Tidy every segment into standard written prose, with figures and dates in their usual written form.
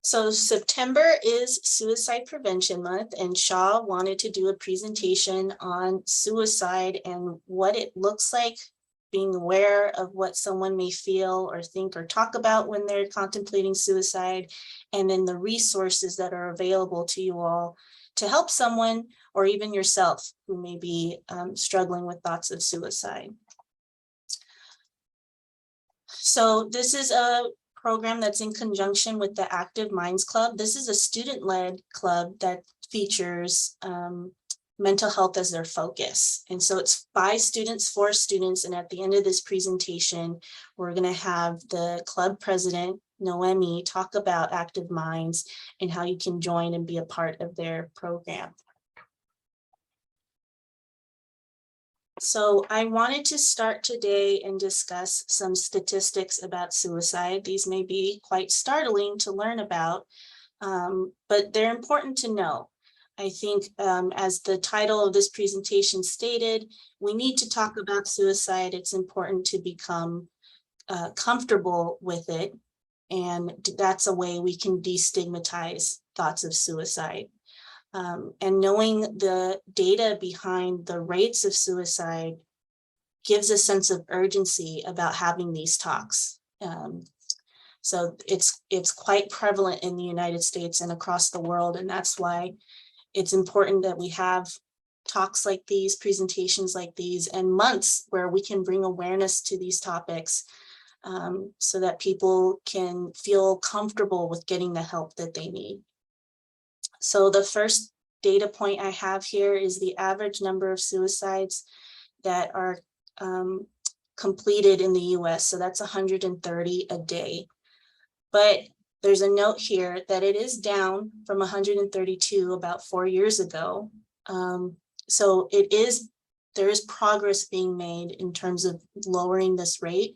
So September is Suicide Prevention Month, and Shaw wanted to do a presentation on suicide and what it looks like, being aware of what someone may feel or think or talk about when they're contemplating suicide, and then the resources that are available to you all to help someone or even yourself who may be struggling with thoughts of suicide. So this is a program that's in conjunction with the Active Minds Club. This is a student-led club that features mental health as their focus. And so it's by students, for students. And at the end of this presentation, we're going to have the club president, Noemi, talk about Active Minds and how you can join and be a part of their program. So I wanted to start today and discuss some statistics about suicide. These may be quite startling to learn about, but they're important to know. I think as the title of this presentation stated, we need to talk about suicide. It's important to become comfortable with it. And that's a way we can destigmatize thoughts of suicide. And knowing the data behind the rates of suicide gives a sense of urgency about having these talks. So it's quite prevalent in the United States and across the world, and that's why it's important that we have talks like these, presentations like these, and months where we can bring awareness to these topics so that people can feel comfortable with getting the help that they need. So the first data point I have here is the average number of suicides that are completed in the US. So that's 130 a day. But there's a note here that it is down from 132 about 4 years ago. So there is progress being made in terms of lowering this rate,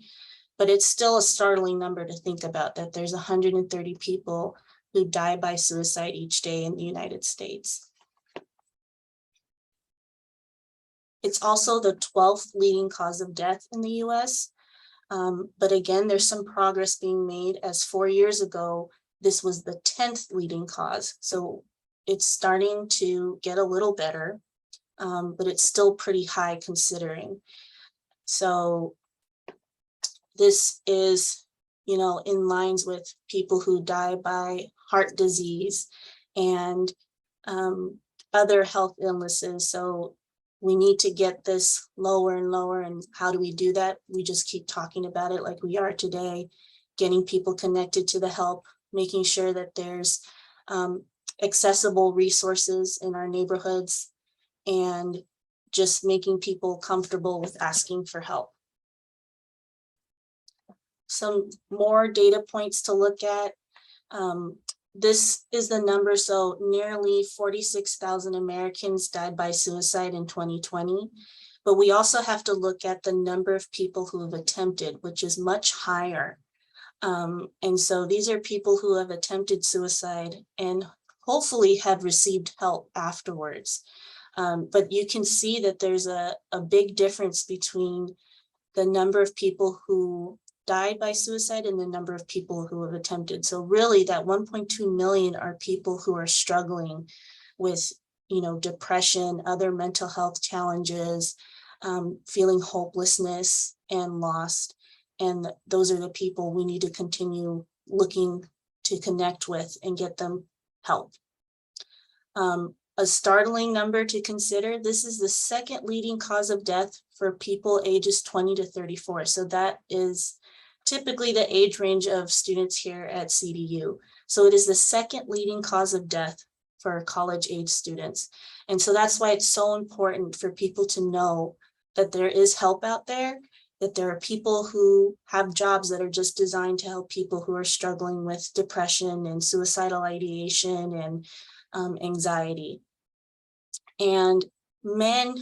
but it's still a startling number to think about, that there's 130 people who die by suicide each day in the United States. It's also the 12th leading cause of death in the US. But again, there's some progress being made, as 4 years ago, this was the 10th leading cause. So it's starting to get a little better, but it's still pretty high considering. So this is, in lines with people who die by heart disease and other health illnesses. So we need to get this lower and lower. And how do we do that? We just keep talking about it like we are today, getting people connected to the help, making sure that there's accessible resources in our neighborhoods, and just making people comfortable with asking for help. Some more data points to look at. This is the number. So nearly 46,000 Americans died by suicide in 2020. But we also have to look at the number of people who have attempted, which is much higher. And so these are people who have attempted suicide and hopefully have received help afterwards. But you can see that there's a big difference between the number of people who died by suicide and the number of people who have attempted. So really that 1.2 million are people who are struggling with, depression, other mental health challenges, feeling hopelessness and lost. And those are the people we need to continue looking to connect with and get them help. A startling number to consider, this is the second leading cause of death for people ages 20 to 34. So that is typically the age range of students here at CDU. So it is the second leading cause of death for college age students. And so that's why it's so important for people to know that there is help out there, that there are people who have jobs that are just designed to help people who are struggling with depression and suicidal ideation and anxiety. And men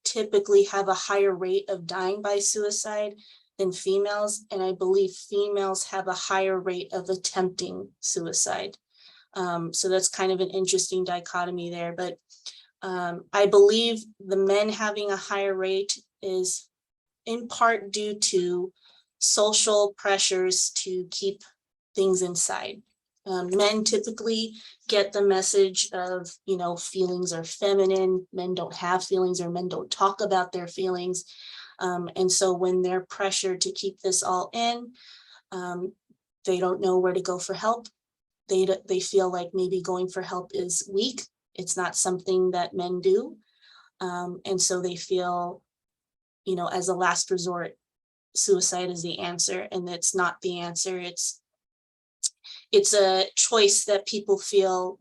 typically have a higher rate of dying by suicide than females, and I believe females have a higher rate of attempting suicide. So that's kind of an interesting dichotomy there, but I believe the men having a higher rate is in part due to social pressures to keep things inside. Men typically get the message of, feelings are feminine, men don't have feelings, or men don't talk about their feelings. And so when they're pressured to keep this all in, they don't know where to go for help. They feel like maybe going for help is weak. It's not something that men do. And so they feel, as a last resort, suicide is the answer, and it's not the answer. It's a choice that people feel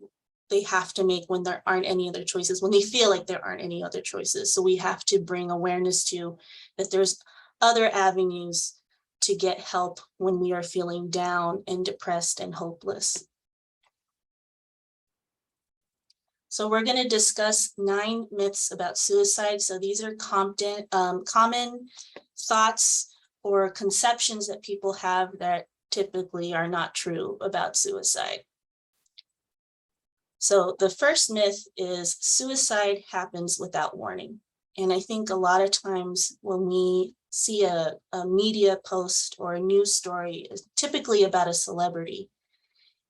they have to make when there aren't any other choices, when they feel like there aren't any other choices. So we have to bring awareness to that there's other avenues to get help when we are feeling down and depressed and hopeless. So we're going to discuss 9 myths about suicide. So these are common thoughts or conceptions that people have that typically are not true about suicide. So the first myth is suicide happens without warning. And I think a lot of times when we see a media post or a news story, typically about a celebrity,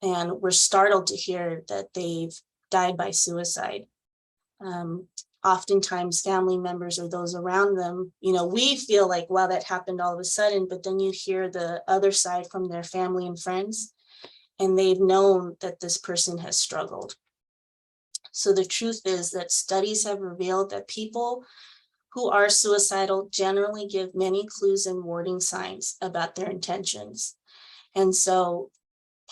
and we're startled to hear that they've died by suicide. Oftentimes family members or those around them, we feel like, wow, that happened all of a sudden, but then you hear the other side from their family and friends, and they've known that this person has struggled. So the truth is that studies have revealed that people who are suicidal generally give many clues and warning signs about their intentions. And so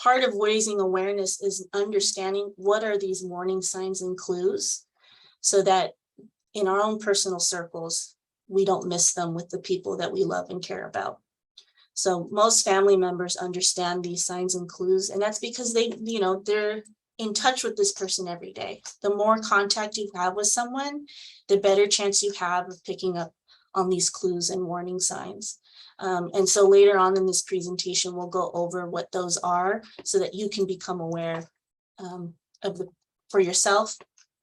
part of raising awareness is understanding what are these warning signs and clues, so that in our own personal circles, we don't miss them with the people that we love and care about. So most family members understand these signs and clues, and that's because they're in touch with this person every day. The more contact you have with someone, the better chance you have of picking up on these clues and warning signs. And so later on in this presentation, we'll go over what those are so that you can become aware for yourself,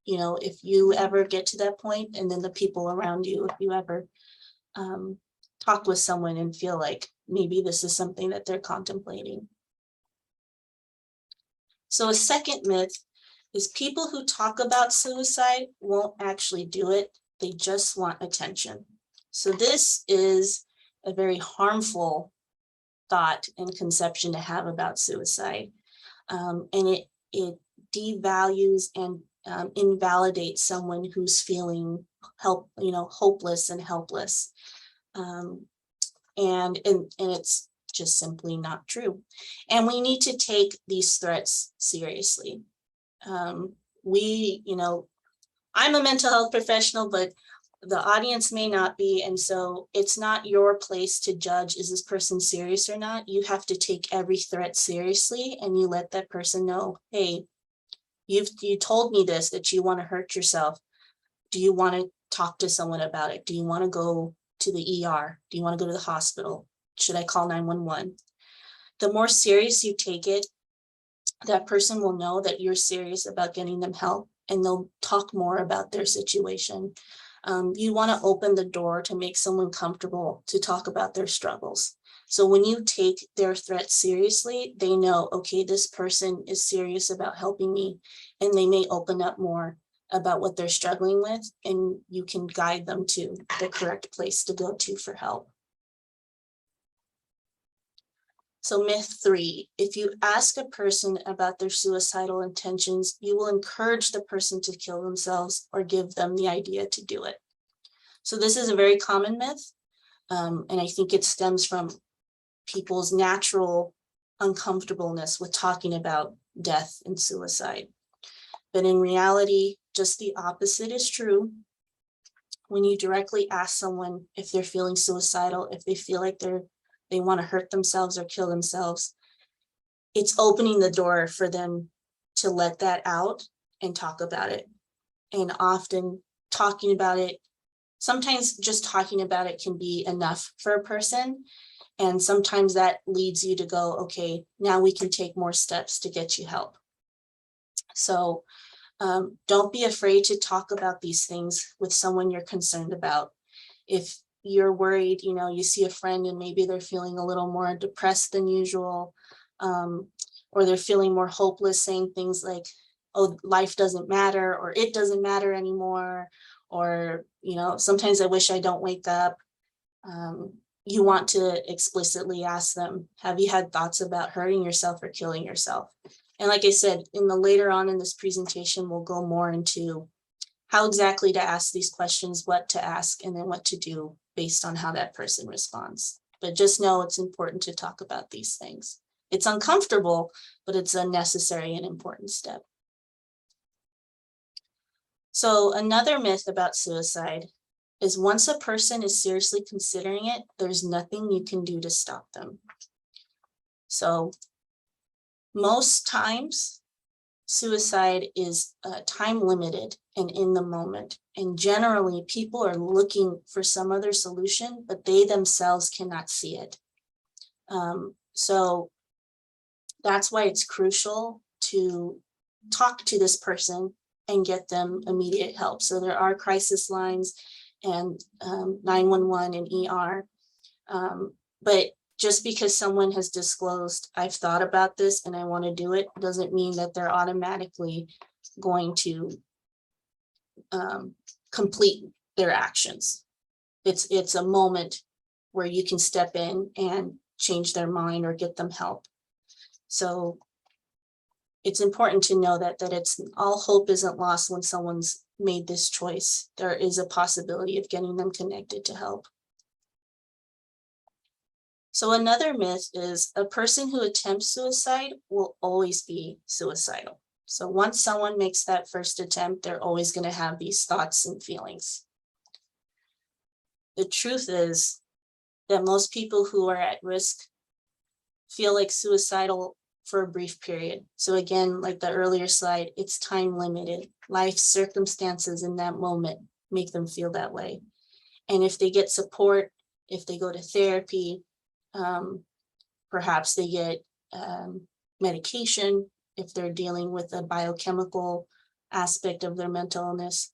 if you ever get to that point, and then the people around you, if you ever talk with someone and feel like maybe this is something that they're contemplating. So a second myth is people who talk about suicide won't actually do it. They just want attention. So this is a very harmful thought and conception to have about suicide. And it devalues and invalidates someone who's feeling hopeless and helpless. And it's just simply not true. And we need to take these threats seriously. I'm a mental health professional, but the audience may not be. And so it's not your place to judge, is this person serious or not? You have to take every threat seriously, and you let that person know, hey, you told me this, that you want to hurt yourself. Do you want to talk to someone about it? Do you want to go to the ER? Do you want to go to the hospital? Should I call 911? The more serious you take it, that person will know that you're serious about getting them help, and they'll talk more about their situation. You want to open the door to make someone comfortable to talk about their struggles. So when you take their threats seriously, they know, okay, this person is serious about helping me, and they may open up more about what they're struggling with, and you can guide them to the correct place to go to for help. So myth 3, if you ask a person about their suicidal intentions, you will encourage the person to kill themselves or give them the idea to do it. So this is a very common myth. And I think it stems from people's natural uncomfortableness with talking about death and suicide. But in reality, just the opposite is true. When you directly ask someone if they're feeling suicidal, if they feel like they want to hurt themselves or kill themselves, it's opening the door for them to let that out and talk about it. And often talking about it, sometimes just talking about it can be enough for a person. And sometimes that leads you to go, okay, now we can take more steps to get you help. So don't be afraid to talk about these things with someone you're concerned about. If you're worried, you see a friend and maybe they're feeling a little more depressed than usual, or they're feeling more hopeless, saying things like, oh, life doesn't matter, or it doesn't matter anymore, or, you know, sometimes I wish I don't wake up. You want to explicitly ask them, have you had thoughts about hurting yourself or killing yourself? And like I said, later on in this presentation, we'll go more into how exactly to ask these questions, what to ask, and then what to do based on how that person responds. But just know it's important to talk about these things. It's uncomfortable, but it's a necessary and important step. So another myth about suicide is once a person is seriously considering it, there's nothing you can do to stop them. So most times, suicide is time limited and in the moment. And generally, people are looking for some other solution, but they themselves cannot see it. So that's why it's crucial to talk to this person and get them immediate help. So there are crisis lines and 911 and ER. But just because someone has disclosed, I've thought about this and I want to do it, doesn't mean that they're automatically going to complete their actions. It's a moment where you can step in and change their mind or get them help. So it's important to know that it's all hope isn't lost when someone's made this choice. There is a possibility of getting them connected to help. So another myth is a person who attempts suicide will always be suicidal. So once someone makes that first attempt, they're always going to have these thoughts and feelings. The truth is that most people who are at risk feel like suicidal for a brief period. So again, like the earlier slide, it's time limited. Life circumstances in that moment make them feel that way. And if they get support, if they go to therapy, perhaps they get medication if they're dealing with a biochemical aspect of their mental illness.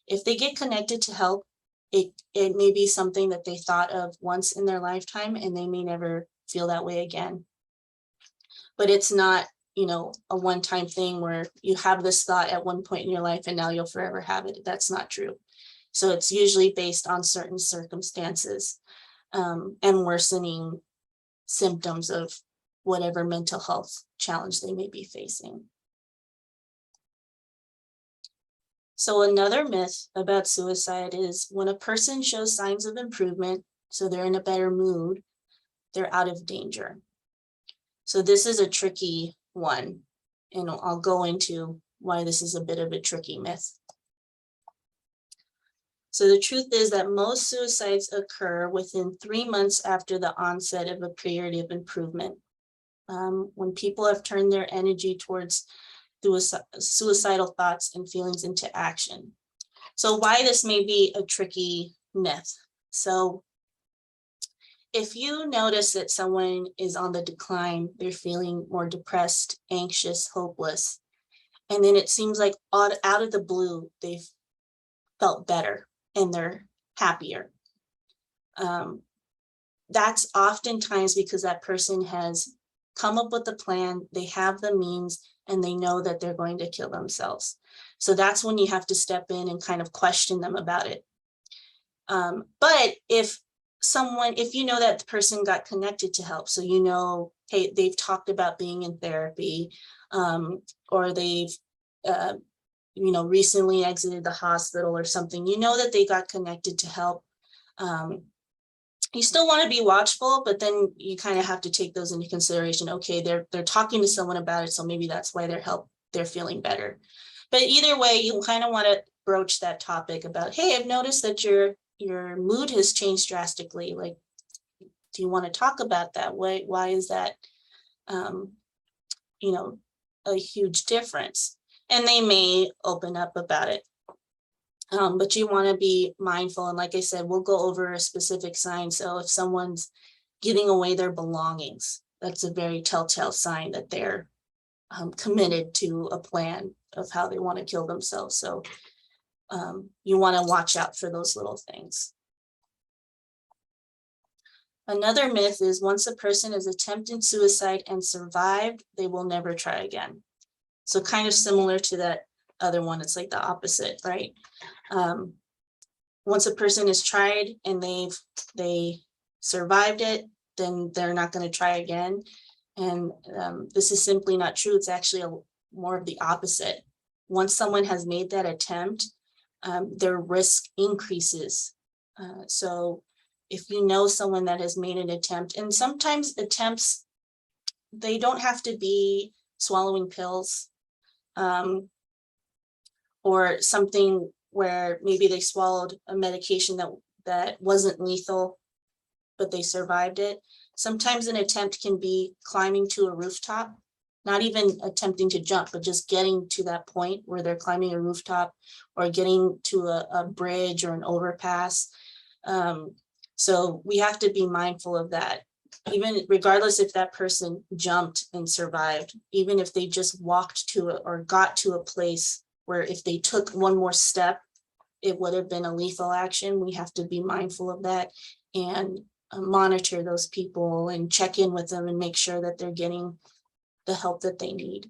If they get connected to help, it may be something that they thought of once in their lifetime and they may never feel that way again. But it's not, you know, a one-time thing where you have this thought at one point in your life and now you'll forever have it. That's not true. So it's usually based on certain circumstances and worsening symptoms of whatever mental health challenge they may be facing. So another myth about suicide is when a person shows signs of improvement, so they're in a better mood, they're out of danger. So this is a tricky one, and I'll go into why this is a bit of a tricky myth. So the truth is that most suicides occur within 3 months after the onset of a period of improvement. When people have turned their energy towards suicidal thoughts and feelings into action. So why this may be a tricky myth. So if you notice that someone is on the decline, they're feeling more depressed, anxious, hopeless, and then it seems like out of the blue, they've felt better and they're happier. That's oftentimes because that person has come up with a plan, they have the means, and they know that they're going to kill themselves. So that's when you have to step in and kind of question them about it. But if you know that the person got connected to help, so you know, hey, they've talked about being in therapy, or they've, you know, recently exited the hospital or something, you know that they got connected to help. You still want to be watchful, but then you kind of have to take those into consideration. Okay, they're talking to someone about it, so maybe that's why they're feeling better. But either way, you kind of want to broach that topic about, hey, I've noticed that your mood has changed drastically. Like, do you want to talk about that? Why is that, you know, a huge difference? And they may open up about it. But you want to be mindful. And like I said, we'll go over a specific sign. So if someone's giving away their belongings, that's a very telltale sign that they're committed to a plan of how they want to kill themselves. So you want to watch out for those little things. Another myth is once a person has attempted suicide and survived, they will never try again. So kind of similar to that other one, it's like the opposite, right? Once a person has tried and they survived it, then they're not going to try again. And this is simply not true. It's actually more of the opposite. Once someone has made that attempt, their risk increases. So if you know someone that has made an attempt, and sometimes attempts, they don't have to be swallowing pills, or something where maybe they swallowed a medication that wasn't lethal, but they survived it. Sometimes an attempt can be climbing to a rooftop, not even attempting to jump, but just getting to that point where they're climbing a rooftop or getting to a bridge or an overpass. So we have to be mindful of that. Even regardless if that person jumped and survived, even if they just walked to it or got to a place where if they took one more step, it would have been a lethal action. We have to be mindful of that and monitor those people and check in with them and make sure that they're getting the help that they need.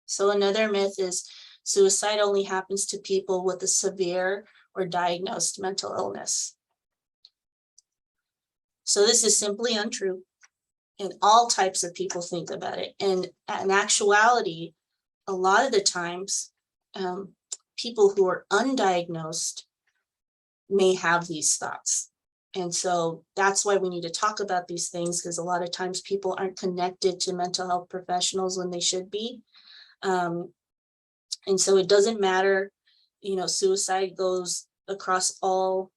So another myth is suicide only happens to people with a severe or diagnosed mental illness. So this is simply untrue. And all types of people think about it. And in actuality, a lot of the times, people who are undiagnosed may have these thoughts. And so that's why we need to talk about these things, because a lot of times people aren't connected to mental health professionals when they should be. And so it doesn't matter, suicide goes across all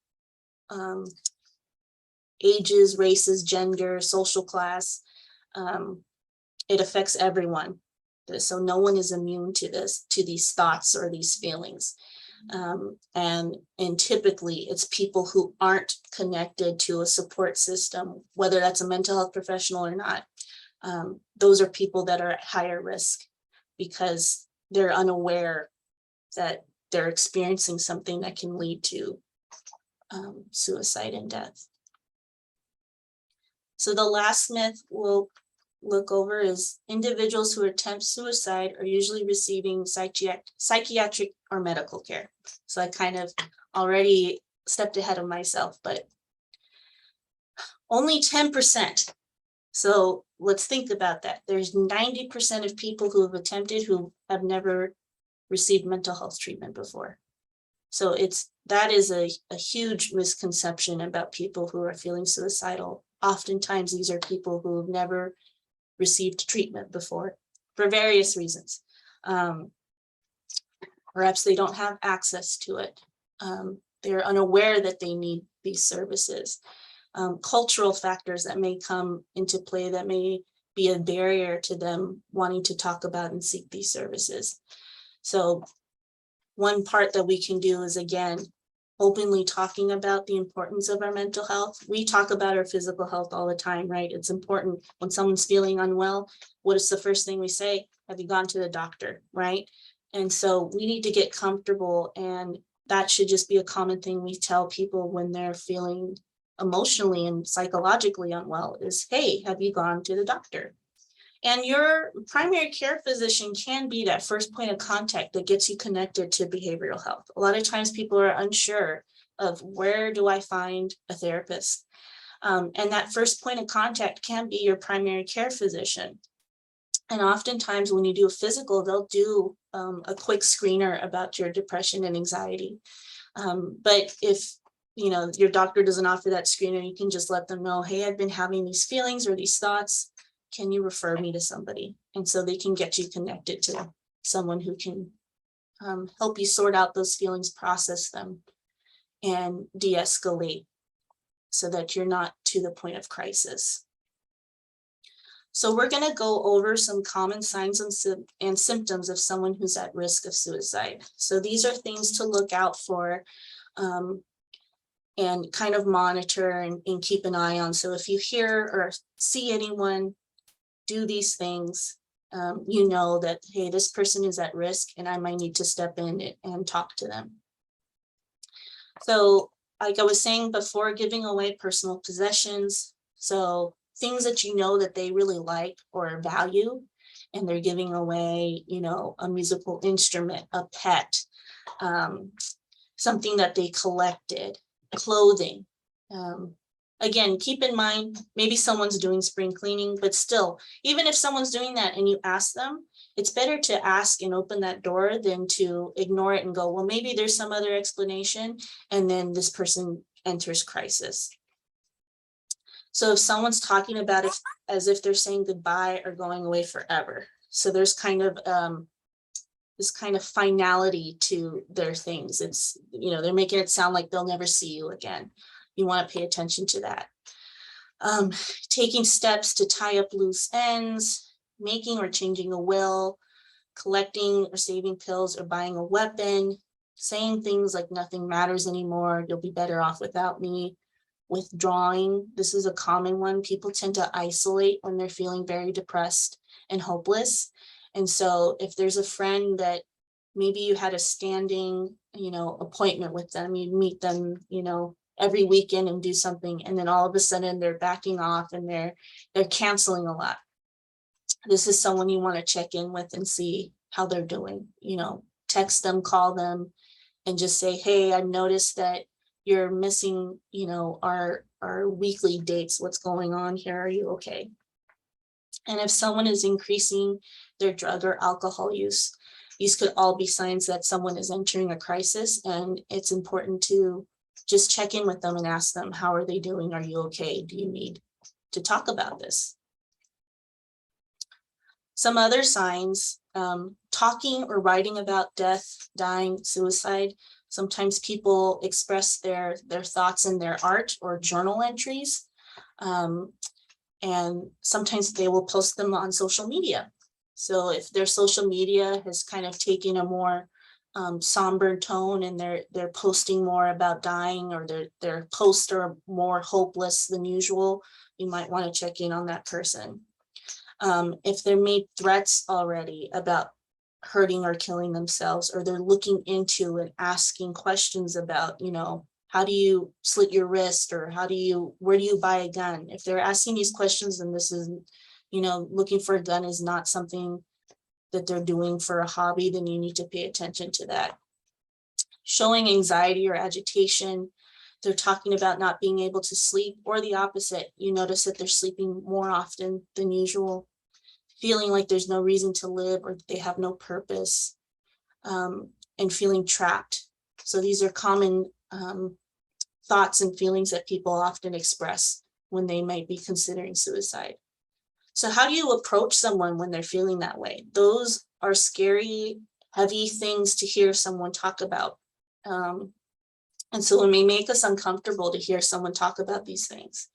ages, races, gender, social class. It affects everyone. So no one is immune to these thoughts or these feelings. And typically it's people who aren't connected to a support system, whether that's a mental health professional or not. Those are people that are at higher risk because they're unaware that they're experiencing something that can lead to suicide and death. So the last myth we'll look over is individuals who attempt suicide are usually receiving psychiatric or medical care. So I kind of already stepped ahead of myself, but only 10%. So let's think about that. There's 90% of people who have attempted who have never received mental health treatment before. So that is a huge misconception about people who are feeling suicidal. Oftentimes these are people who have never received treatment before for various reasons. Perhaps they don't have access to it. They're unaware that they need these services. Cultural factors that may come into play that may be a barrier to them wanting to talk about and seek these services. So one part that we can do is, again, openly talking about the importance of our mental health. We talk about our physical health all the time, right? It's important when someone's feeling unwell. What is the first thing we say? Have you gone to the doctor, right? And so we need to get comfortable, and that should just be a common thing we tell people when they're feeling emotionally and psychologically unwell is, hey, have you gone to the doctor? And your primary care physician can be that first point of contact that gets you connected to behavioral health. A lot of times people are unsure of where do I find a therapist? And that first point of contact can be your primary care physician. And oftentimes when you do a physical, they'll do a quick screener about your depression and anxiety. But if your doctor doesn't offer that screener, you can just let them know, hey, I've been having these feelings or these thoughts. Can you refer me to somebody? And so they can get you connected to someone who can help you sort out those feelings, process them, and de-escalate so that you're not to the point of crisis. So we're going to go over some common signs and symptoms of someone who's at risk of suicide. So these are things to look out for and kind of monitor and keep an eye on. So if you hear or see anyone do these things, you know that, hey, this person is at risk and I might need to step in and talk to them. So like I was saying before, giving away personal possessions. So things that you know that they really like or value, and they're giving away, you know, a musical instrument, a pet, something that they collected, clothing. Again, keep in mind, maybe someone's doing spring cleaning, but still, even if someone's doing that and you ask them, it's better to ask and open that door than to ignore it and go, well, maybe there's some other explanation, and then this person enters crisis. So if someone's talking about it as if they're saying goodbye or going away forever, so there's kind of this kind of finality to their things. It's, you know, they're making it sound like they'll never see you again. You want to pay attention to that. Taking steps to tie up loose ends, making or changing a will, collecting or saving pills or buying a weapon, saying things like nothing matters anymore, you'll be better off without me, withdrawing. This is a common one. People tend to isolate when they're feeling very depressed and hopeless. And so if there's a friend that maybe you had a standing, you know, appointment with them, you meet them, you know, every weekend and do something, and then all of a sudden they're backing off and they're canceling a lot. This is someone you want to check in with and see how they're doing, you know, text them, call them, and just say, hey, I noticed that you're missing, you know, our weekly dates. What's going on here? Are you okay? And if someone is increasing their drug or alcohol use, these could all be signs that someone is entering a crisis, and it's important to just check in with them and ask them, how are they doing? Are you okay? Do you need to talk about this? Some other signs, talking or writing about death, dying, suicide. Sometimes people express their thoughts in their art or journal entries. And sometimes they will post them on social media. So if their social media has kind of taken a more somber tone, and they're posting more about dying, or their posts are more hopeless than usual, you might want to check in on that person. If they're made threats already about hurting or killing themselves, or they're looking into and asking questions about, you know, how do you slit your wrist, or where do you buy a gun? If they're asking these questions, and this is, you know, looking for a gun is not something that they're doing for a hobby, then you need to pay attention to that. Showing anxiety or agitation, they're talking about not being able to sleep, or the opposite. You notice that they're sleeping more often than usual, feeling like there's no reason to live, or they have no purpose, and feeling trapped. So these are common thoughts and feelings that people often express when they might be considering suicide. So how do you approach someone when they're feeling that way? Those are scary, heavy things to hear someone talk about. And so it may make us uncomfortable to hear someone talk about these things.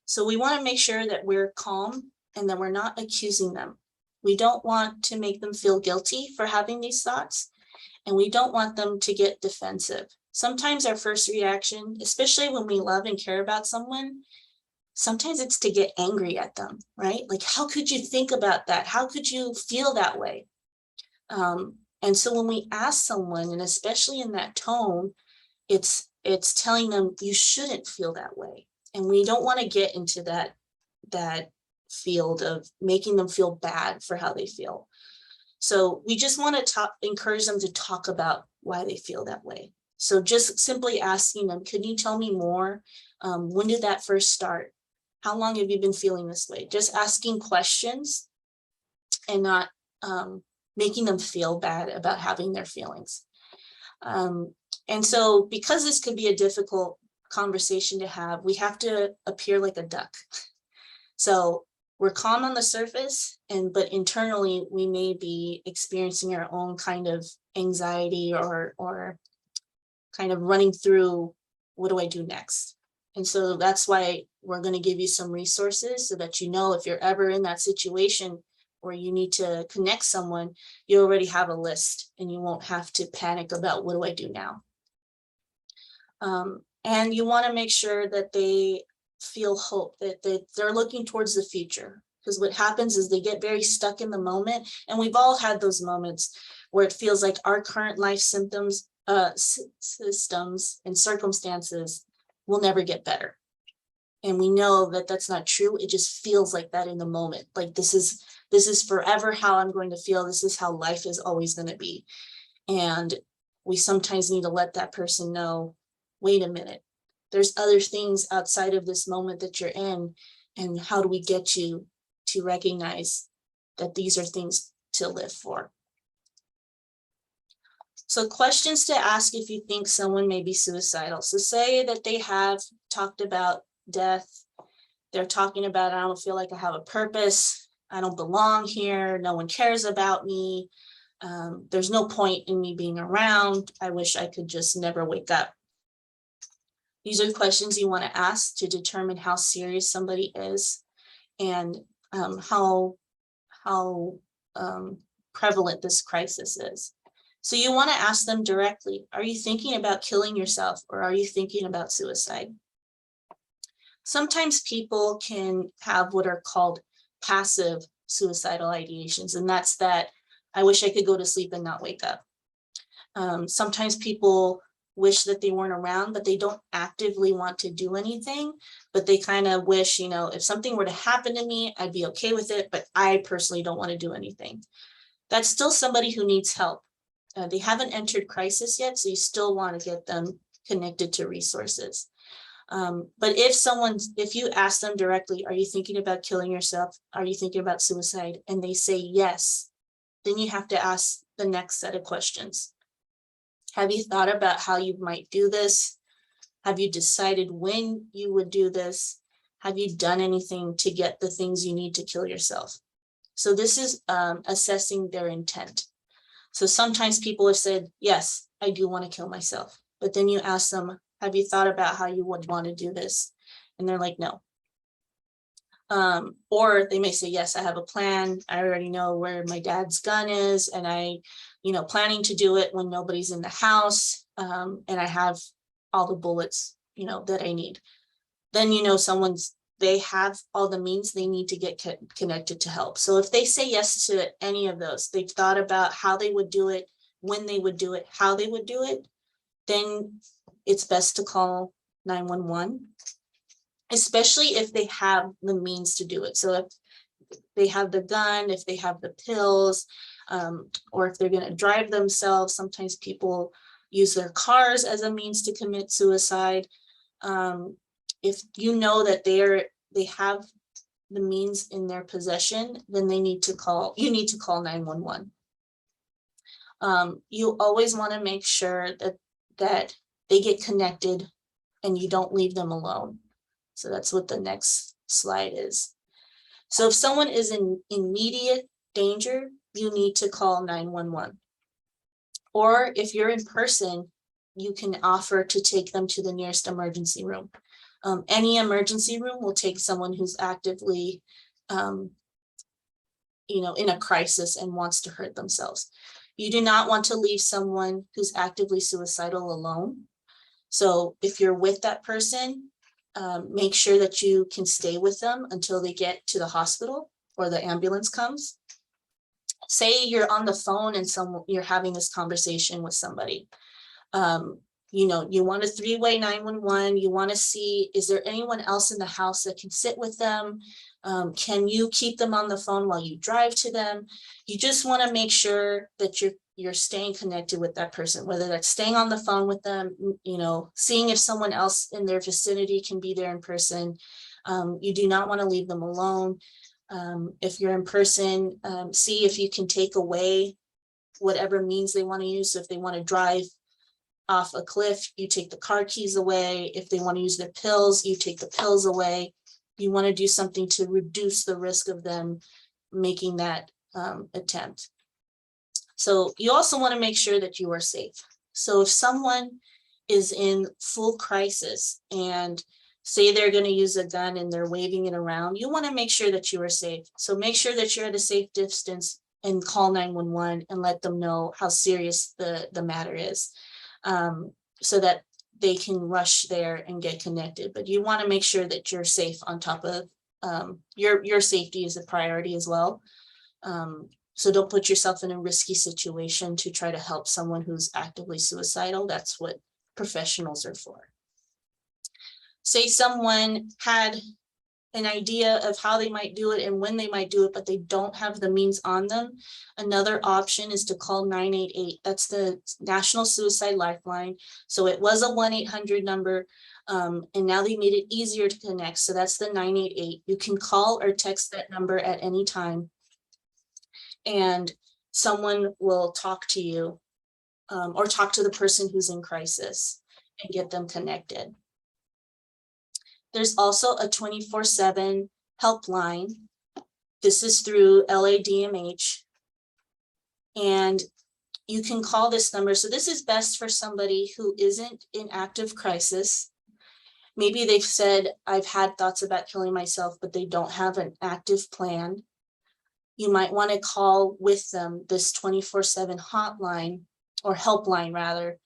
So we want to make sure that we're calm and that we're not accusing them. We don't want to make them feel guilty for having these thoughts, and we don't want them to get defensive. Sometimes our first reaction, especially when we love and care about someone, sometimes it's to get angry at them, right? Like, how could you think about that? How could you feel that way? And so when we ask someone, and especially in that tone, it's telling them you shouldn't feel that way. And we don't want to get into that field of making them feel bad for how they feel. So we just want to encourage them to talk about why they feel that way. So just simply asking them, could you tell me more? When did that first start? How long have you been feeling this way? Just asking questions and not making them feel bad about having their feelings. And so because this could be a difficult conversation to have, we have to appear like a duck. So we're calm on the surface, but internally we may be experiencing our own kind of anxiety, or kind of running through, what do I do next? And so that's why we're going to give you some resources so that, you know, if you're ever in that situation where you need to connect someone, you already have a list and you won't have to panic about, what do I do now? And you want to make sure that they feel hope, that they're looking towards the future. Because what happens is they get very stuck in the moment. And we've all had those moments where it feels like our current life symptoms systems and circumstances will never get better. And we know that that's not true. It just feels like that in the moment. Like this is forever how I'm going to feel. This is how life is always going to be. And we sometimes need to let that person know, wait a minute, there's other things outside of this moment that you're in. And how do we get you to recognize that these are things to live for? So questions to ask if you think someone may be suicidal. So say that they have talked about death. They're talking about, I don't feel like I have a purpose. I don't belong here. No one cares about me. There's no point in me being around. I wish I could just never wake up. These are questions you want to ask to determine how serious somebody is and how prevalent this crisis is. So you want to ask them directly, are you thinking about killing yourself or are you thinking about suicide? Sometimes people can have what are called passive suicidal ideations, and that's that I wish I could go to sleep and not wake up. Sometimes people wish that they weren't around, but they don't actively want to do anything, but they kind of wish, you know, if something were to happen to me, I'd be okay with it, but I personally don't want to do anything. That's still somebody who needs help. They haven't entered crisis yet, so you still want to get them connected to resources. But if you ask them directly, are you thinking about killing yourself? Are you thinking about suicide? And they say yes, then you have to ask the next set of questions. Have you thought about how you might do this? Have you decided when you would do this? Have you done anything to get the things you need to kill yourself? So this is assessing their intent. So sometimes people have said, yes, I do want to kill myself. But then you ask them, have you thought about how you would want to do this? And they're like, no. Or they may say, yes, I have a plan. I already know where my dad's gun is, and planning to do it when nobody's in the house. And I have all the bullets, that I need. Then, they have all the means they need to get connected to help. So if they say yes to any of those, they've thought about how they would do it, when they would do it, how they would do it, then it's best to call 911, especially if they have the means to do it. So if they have the gun, if they have the pills, or if they're going to drive themselves, sometimes people use their cars as a means to commit suicide. If you know that they have the means in their possession, then you need to call 911. You always want to make sure that they get connected and you don't leave them alone. So that's what the next slide is. So if someone is in immediate danger, you need to call 911. Or if you're in person, you can offer to take them to the nearest emergency room. Any emergency room will take someone who's actively, in a crisis and wants to hurt themselves. You do not want to leave someone who's actively suicidal alone. So if you're with that person, make sure that you can stay with them until they get to the hospital or the ambulance comes. Say you're on the phone and you're having this conversation with somebody. You want a 3-way 911. You want to see, is there anyone else in the house that can sit with them? Can you keep them on the phone while you drive to them? You just want to make sure that you're staying connected with that person, whether that's staying on the phone with them, seeing if someone else in their vicinity can be there in person. You do not want to leave them alone. If you're in person, see if you can take away whatever means they want to use. So if they want to drive off a cliff, you take the car keys away. If they want to use their pills, you take the pills away. You want to do something to reduce the risk of them making that attempt. So you also want to make sure that you are safe. So if someone is in full crisis and say they're going to use a gun and they're waving it around, you want to make sure that you are safe. So make sure that you're at a safe distance and call 911 and let them know how serious the matter is, so that they can rush there and get connected. But you want to make sure that you're safe on top of your safety is a priority as well. So don't put yourself in a risky situation to try to help someone who's actively suicidal. That's what professionals are for. Say someone had an idea of how they might do it and when they might do it, but they don't have the means on them. Another option is to call 988. That's the National Suicide Lifeline. So it was a 1-800 number, and now they made it easier to connect. So that's the 988. You can call or text that number at any time, and someone will talk to you or talk to the person who's in crisis and get them connected. There's also a 24/7 helpline. This is through LADMH, and you can call this number. So this is best for somebody who isn't in active crisis. Maybe they've said, I've had thoughts about killing myself, but they don't have an active plan. You might want to call with them this 24/7 hotline, or helpline rather,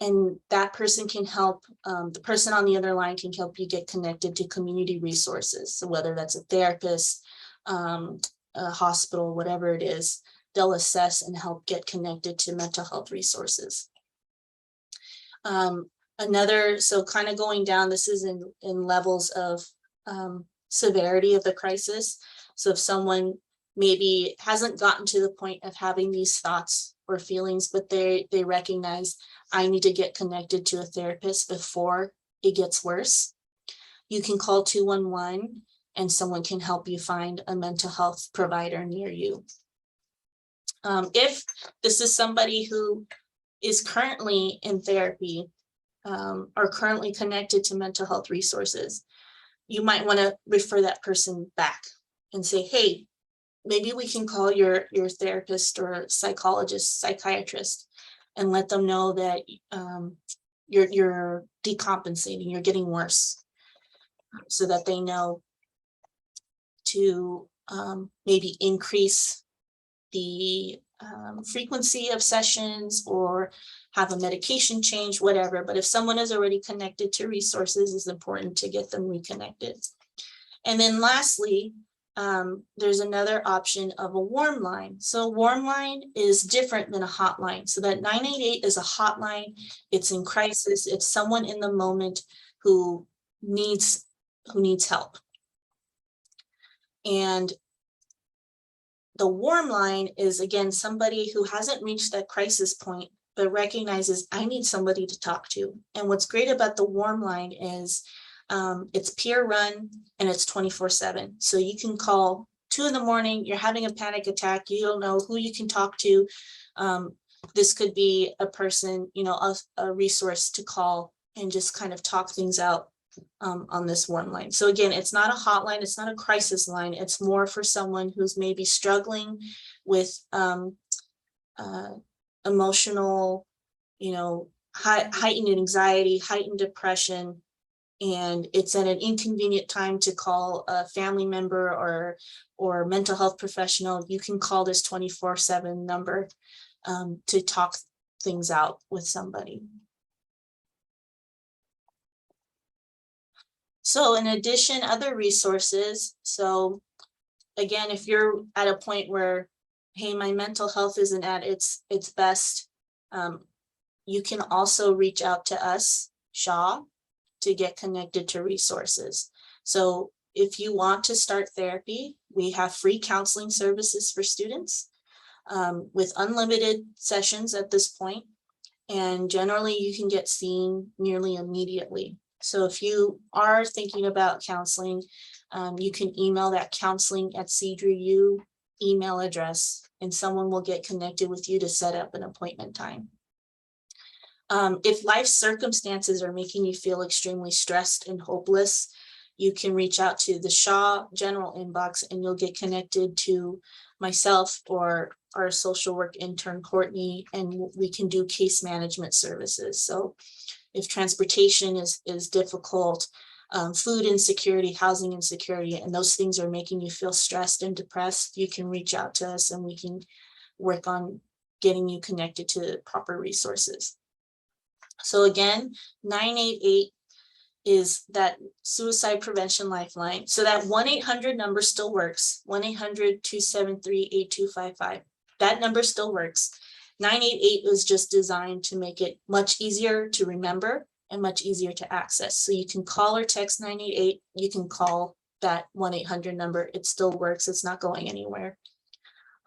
and that person can help, the person on the other line can help you get connected to community resources. So whether that's a therapist, a hospital, whatever it is, they'll assess and help get connected to mental health resources. So kind of going down, this is in levels of severity of the crisis. So if someone maybe hasn't gotten to the point of having these thoughts or feelings, but they recognize, I need to get connected to a therapist before it gets worse, you can call 211 and someone can help you find a mental health provider near you. If this is somebody who is currently in therapy or currently connected to mental health resources, you might want to refer that person back and say, hey, maybe we can call your therapist or psychologist, psychiatrist, and let them know that you're decompensating, you're getting worse, so that they know to maybe increase the frequency of sessions or have a medication change, whatever. But if someone is already connected to resources, it's important to get them reconnected. And then lastly, there's another option of a warm line. So a warm line is different than a hotline. So that 988 is a hotline. It's in crisis. It's someone in the moment who needs help. And the warm line is, again, somebody who hasn't reached that crisis point, but recognizes, I need somebody to talk to. And what's great about the warm line is it's peer run and it's 24/7. So you can call 2 a.m, you're having a panic attack, you don't know who you can talk to. This could be a person, a resource to call and just kind of talk things out on this warm line. So again, it's not a hotline, it's not a crisis line, it's more for someone who's maybe struggling with emotional, heightened anxiety, heightened depression, and it's at an inconvenient time to call a family member or mental health professional. You can call this 24/7 number to talk things out with somebody. So in addition, other resources. So again, if you're at a point where, hey, my mental health isn't at its best, you can also reach out to us, SHA, to get connected to resources. So if you want to start therapy, we have free counseling services for students with unlimited sessions at this point. And generally you can get seen nearly immediately. So if you are thinking about counseling, you can email that counseling@CDRU email address, and someone will get connected with you to set up an appointment time. If life circumstances are making you feel extremely stressed and hopeless, you can reach out to the SHA general inbox and you'll get connected to myself or our social work intern, Courtney, and we can do case management services. So if transportation is difficult, food insecurity, housing insecurity, and those things are making you feel stressed and depressed, you can reach out to us and we can work on getting you connected to proper resources. So again, 988 is that suicide prevention lifeline. So that 1-800 number still works, 1-800-273-8255. that number still works. 988 was just designed to make it much easier to remember and much easier to access. So you can call or text 988, you can call that 1-800 number, it still works, it's not going anywhere.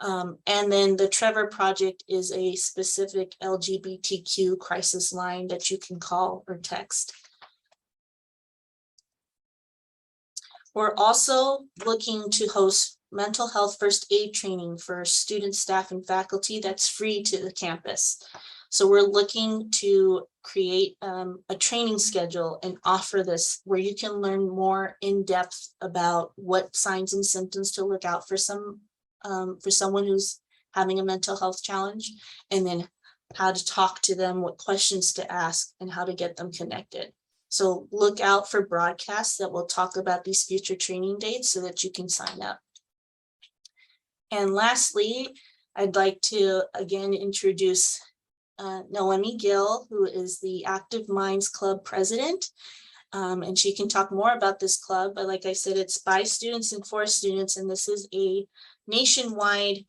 And then the Trevor Project is a specific LGBTQ crisis line that you can call or text. We're also looking to host mental health first aid training for students, staff, and faculty that's free to the campus. So we're looking to create a training schedule and offer this where you can learn more in depth about what signs and symptoms to look out for someone who's having a mental health challenge, and then how to talk to them, what questions to ask, and how to get them connected. So look out for broadcasts that will talk about these future training dates so that you can sign up. And lastly, I'd like to again introduce Noemi Gill, who is the Active Minds Club president. And she can talk more about this club, but like I said, it's by students and for students, and this is a nationwide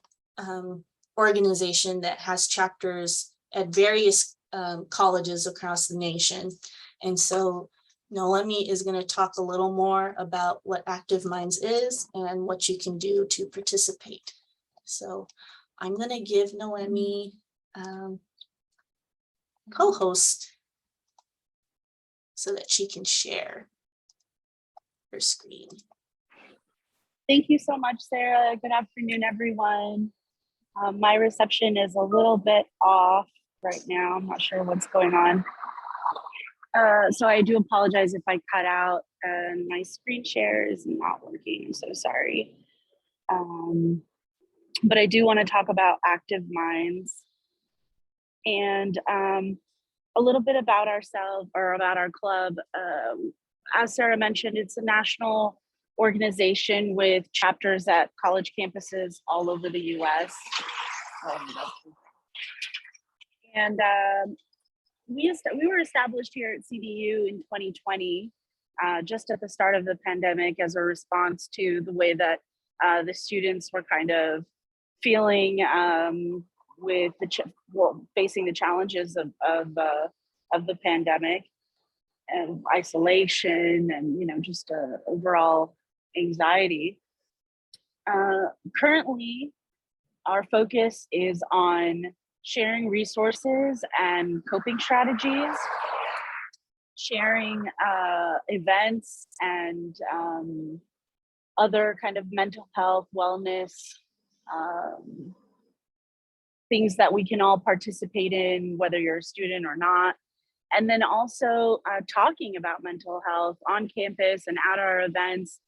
organization that has chapters at various colleges across the nation. And so Noemi is going to talk a little more about what Active Minds is and what you can do to participate. So I'm going to give Noemi co-host so that she can share her screen. Thank you so much, Sarah. Good afternoon, everyone. My reception is a little bit off right now. I'm not sure what's going on. So I do apologize if I cut out and my screen share is not working. I'm so sorry. But I do want to talk about Active Minds and a little bit about ourselves or about our club. As Sarah mentioned, it's a national organization with chapters at college campuses all over the US. And we were established here at CDU in 2020, just at the start of the pandemic, as a response to the way that the students were kind of feeling with facing the challenges of the pandemic and isolation and just overall anxiety. Currently, our focus is on sharing resources and coping strategies, sharing events and other kind of mental health, wellness, things that we can all participate in, whether you're a student or not. And then also talking about mental health on campus and at our events,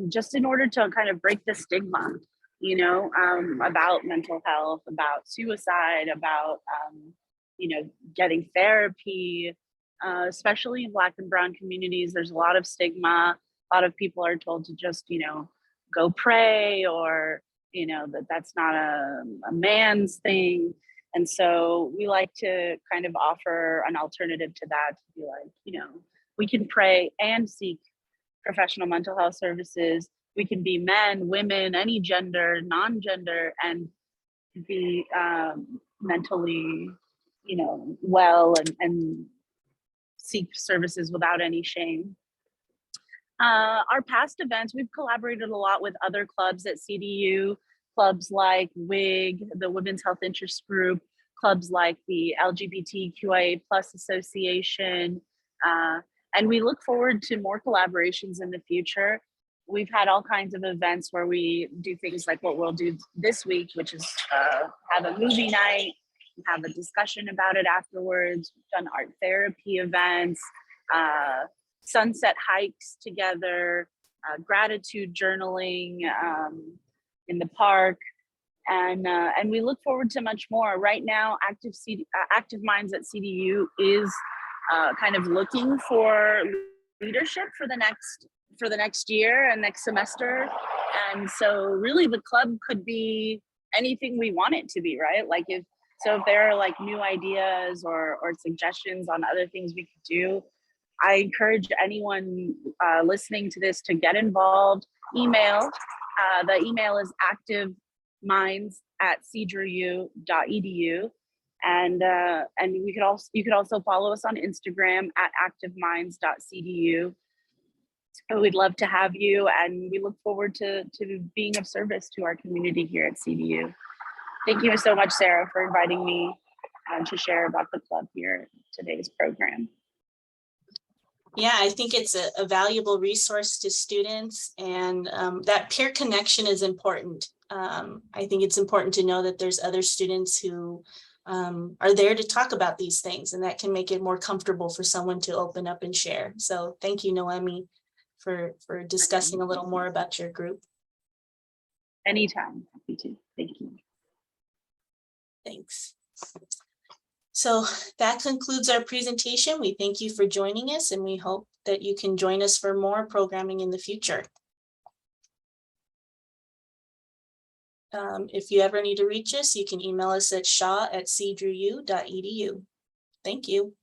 just in order to kind of break the stigma, about mental health, about suicide, about, getting therapy, especially in Black and Brown communities. There's a lot of stigma. A lot of people are told to just, go pray, or, that's not a man's thing. And so we like to kind of offer an alternative to that, to be like, we can pray and seek professional mental health services. We can be men, women, any gender, non-gender, and be mentally, well and seek services without any shame. Our past events, we've collaborated a lot with other clubs at CDU, clubs like WIG, the Women's Health Interest Group, clubs like the LGBTQIA+ Association, and we look forward to more collaborations in the future. We've had all kinds of events where we do things like what we'll do this week, which is have a movie night, have a discussion about it afterwards. We've done art therapy events, sunset hikes together, gratitude journaling in the park, and we look forward to much more. Right now, Active Minds at CDU is kind of looking for leadership for the next year and next semester, and so really the club could be anything we want it to be, right? Like if there are like new ideas or suggestions on other things we could do, I encourage anyone listening to this to get involved. Email. The email is activeminds@cdru.edu. And you could also follow us on Instagram at activeminds.cdu. So we'd love to have you, and we look forward to being of service to our community here at CDU. Thank you so much, Sarah, for inviting me to share about the club here at today's program. Yeah, I think it's a valuable resource to students, and that peer connection is important. I think it's important to know that there's other students who are there to talk about these things, and that can make it more comfortable for someone to open up and share. So thank you, Noemi, for discussing a little more about your group. Anytime, happy to. Thank you. Thanks. So that concludes our presentation. We thank you for joining us, and we hope that you can join us for more programming in the future. If you ever need to reach us, you can email us at shaw@cdru.edu. Thank you.